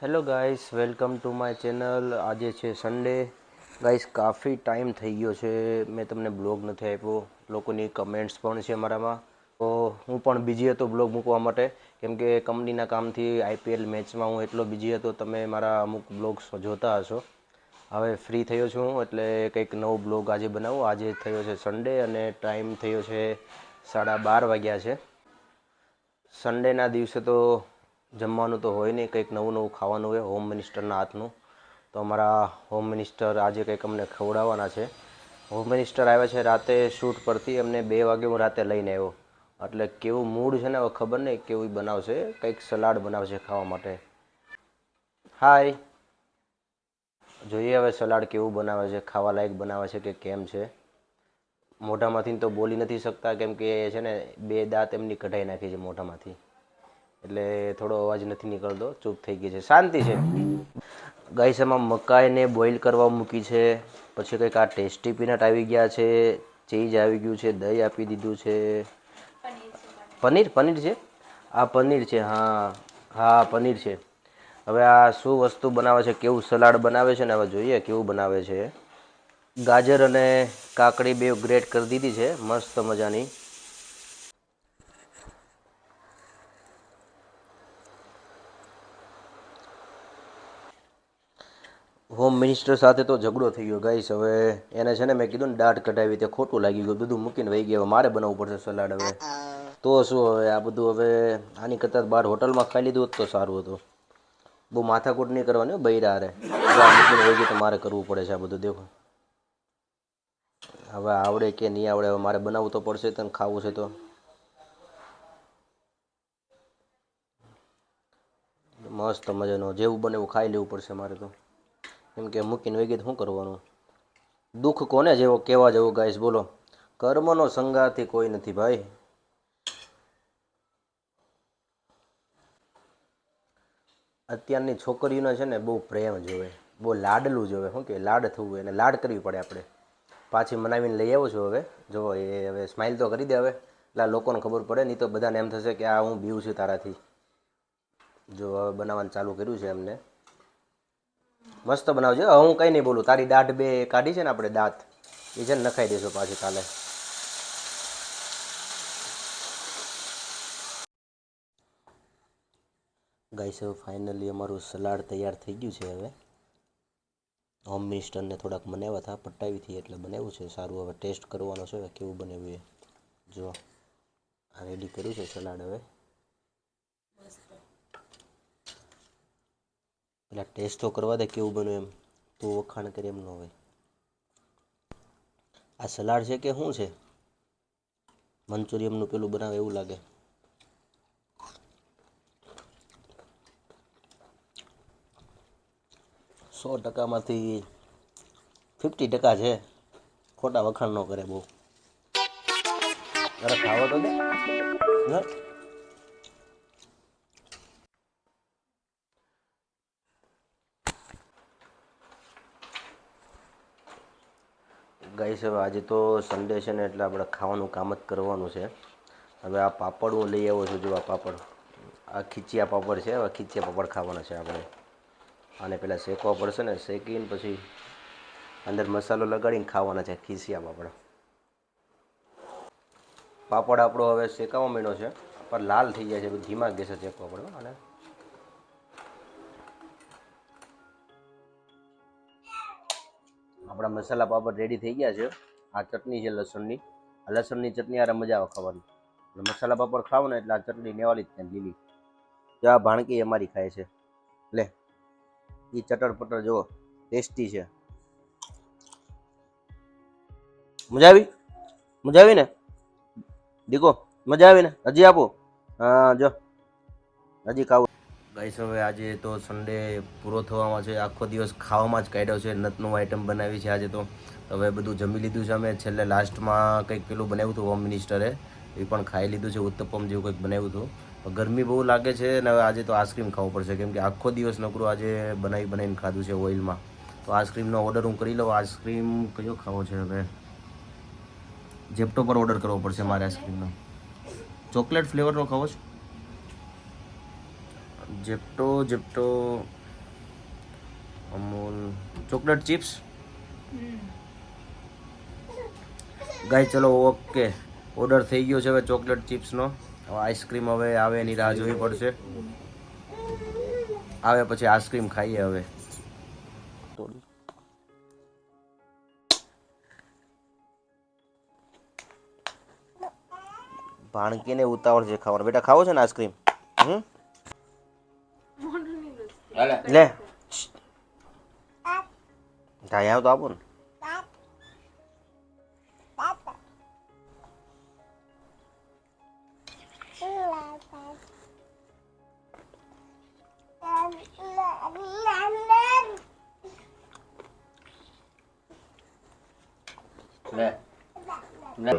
Hello guys, welcome to my channel. આજે છે Sunday. Guys, કાફી ટાઈમ થઈ ગયો છે મેં તમને બ્લોગ નથી આપ્યો. લોકોની કમેન્ટ્સ પણ છે મારામાં, તો હું પણ બીજી હતો બ્લોગ મૂકવા માટે, કેમ કે કંપનીના કામથી આઈપીએલ મેચમાં હું એટલો બીજી હતો. તમે મારા અમુક બ્લોગ્સ જોતા હશો. હવે ફ્રી થયો છું એટલે કંઈક નવો બ્લોગ આજે બનાવું. આજે થયો છે સન્ડે અને ટાઈમ થયો છે 12:30 વાગ્યા છે. સન્ડેના દિવસે તો જમવાનું તો હોય નહીં, કંઈક નવું નવું ખાવાનું હોય હોમ મિનિસ્ટરના હાથનું. તો અમારા હોમ મિનિસ્ટર આજે કંઈક અમને ખવડાવવાના છે. હોમ મિનિસ્ટર આવ્યા છે રાતે શૂટ પરથી, એમને 2 વાગે હું રાતે લઈને આવ્યો. એટલે કેવું મૂડ છે ને હવે ખબર નહીં કેવું બનાવશે. કંઈક સલાડ બનાવશે ખાવા માટે. હાય, જોઈએ હવે સલાડ કેવું બનાવે છે, ખાવા લાયક બનાવે છે કે કેમ છે. મોઢામાંથી તો બોલી નથી શકતા કેમ કે છે ને 2 દાંત એમની કઢાઈ નાખી છે મોઢામાંથી, એટલે થોડો અવાજ નથી નીકળતો. ચૂપ થઈ ગઈ છે, શાંતિ છે. ગાઈસ, એમાં મકાઈને બોઇલ કરવા મૂકી છે. પછી કંઈક આ ટેસ્ટી પીનટ આવી ગયા છે, ચીઝ આવી ગયું છે, દહીં આપી દીધું છે. પનીર છે. આ પનીર છે. હા હા, પનીર છે. હવે આ શું વસ્તુ બનાવે છે, કેવું સલાડ બનાવે છે ને હવે જોઈએ કેવું બનાવે છે. ગાજર અને કાકડી બે ગ્રેટ કરી દીધી છે મસ્ત મજાની. હોમ મિનિસ્ટર સાથે તો ઝઘડો થઈ ગયો ગાઈસ. હવે એને છે ને મેં કીધું ને દાઢ કઢાવી, તે ખોટું લાગી ગયું. બધું મૂકીને વહી ગયા. મારે બનાવવું પડશે સલાડ હવે. તો શું હવે આ બધું, હવે આની કરતાં બહાર હોટલમાં ખાઈ લીધું હોત તો સારું હતું. બહુ માથાકૂટ નહીં કરવાની બૈરા હારે. મૂકીને વહી ગઈ તો મારે કરવું પડે છે આ બધું. દેખો હવે આવડે કે નહીં આવડે, હવે મારે બનાવવું તો પડશે. તને ખાવું છે તો મસ્ત મજાનું જેવું બને એવું ખાઈ લેવું પડશે મારે તો, કેમ કે મૂકીને વહી ગઈ તો શું કરવાનું. દુઃખ કોને જેવો કહેવા જેવું ગાઈસ, બોલો. કર્મનો સંગાથી કોઈ નથી ભાઈ. અત્યારની છોકરીઓને છે ને બહુ પ્રેમ જોવે, બહુ લાડલું જોવે. શું કે લાડ થવું, એને લાડ કરવી પડે આપણે. પાછી મનાવીને લઈ આવું છું. હવે જો એ હવે સ્માઇલ તો કરી દે હવે, એટલે લોકોને ખબર પડે. નહીં તો બધાને એમ થશે કે આ હું બીવ છું તારાથી. જો હવે બનાવવાનું ચાલુ કર્યું છે એમને. મસ્ત બનાવજો. હવે હું કંઈ નહીં બોલું. તારી દાઢ બે કાઢી છે ને આપણે દાંત, એ છે ને નખાઈ દઈશું પાછી કાલે. ગાઈસ, હવે ફાઇનલી અમારું સલાડ તૈયાર થઈ ગયું છે. હવે હોમ મિનિસ્ટરને થોડાક બનાવ્યા હતા, પટાવી હતી એટલે બનાવ્યું છે સારું. હવે ટેસ્ટ કરવાનો છે કેવું બનાવ્યું એ. જો આ રેડી કર્યું છે સલાડ. હવે પેલા ટેસ્ટ તો કરવા દે કેવું બન્યું એમ. તું વખાણ કરી એમ ન હોય. આ સલાડ છે કે શું છે? મંચુરિયમનું પેલું બનાવે એવું લાગે. 100%માંથી 50% છે. ખોટા વખાણ ન કરે બહુ. અરે ખાવો તો દે. ગાઈસ, હવે આજે તો સન્ડે છે ને એટલે આપણે ખાવાનું કામ જ કરવાનું છે. હવે આ પાપડ હું લઈ આવ્યો છું. જો આ પાપડ, આ ખીચિયા પાપડ છે. હવે ખીચિયા પાપડ ખાવાના છે આપણે. આને પહેલાં શેકવા પડશે ને, શેકીને પછી અંદર મસાલો લગાડીને ખાવાના છે ખીચિયા પાપડ. પાપડ આપણો હવે શેકાવા માંડ્યો છે, પણ લાલ થઈ જાય છે. ધીમા ગેસે શેકવા પડે. અને આપણા મસાલા પાપડ રેડી થઈ ગયા છે. આ ચટણી છે લસણની. આ લસણની ચટણી યાર મજા આવે ખાવાની. મસાલા પાપડ ખાવ ને એટલે આ ચટણી નેવાલી જ થાય લીલી. જો આ ભાણકી અમારી ખાય છે. લે, એ ચટર પટર જુઓ, ટેસ્ટી છે. મજા આવી? મજા આવી ને દીકો? મજા આવી ને? હજી આપો. હા, જો હજી ખાવું. ગાઈસ, હવે આજે તો સન્ડે પૂરો થવામાં છે. આખો દિવસ ખાવામાં જ કાઢ્યો છે. નતનું આઈટમ બનાવી છે આજે તો. હવે બધું જમી લીધું છે અમે. છેલ્લે લાસ્ટમાં કંઈક પેલું બનાવ્યું હતું હોમ મિનિસ્ટરે, એ પણ ખાઈ લીધું છે. ઉત્તપમ જેવું કંઈક બનાવ્યું હતું. ગરમી બહુ લાગે છે ને હવે આજે તો આઈસ્ક્રીમ ખાવું પડશે, કેમ કે આખો દિવસ નકરું આજે બનાવીને ખાધું છે ઓઇલમાં. તો આઈસ્ક્રીમનો ઓર્ડર હું કરી લઉં. આઈસ્ક્રીમ કયો ખાવો છે હવે? જેપ્ટો પર ઓર્ડર કરવો પડશે મારે આઈસ્ક્રીમનો. ચોકલેટ ફ્લેવરનો ખાવો છે? જેપ્ટો અમૂલ ચોકલેટ ચિપ્સ ગાય ચલો ઓકે ઓર્ડર થઈ ગયો છે હવે ચોકલેટ ચિપ્સનો. હવે આઈસ્ક્રીમ હવે આવે એની રાહ જોવી પડશે. આવે પછી આઈસ્ક્રીમ ખાઈએ હવે. ભાણકીને ઉતાવળ છે ખાવાનું. બેટા ખાવો છે ને આઈસ્ક્રીમ? લે ગાય આવ તો આપો ને. લે લે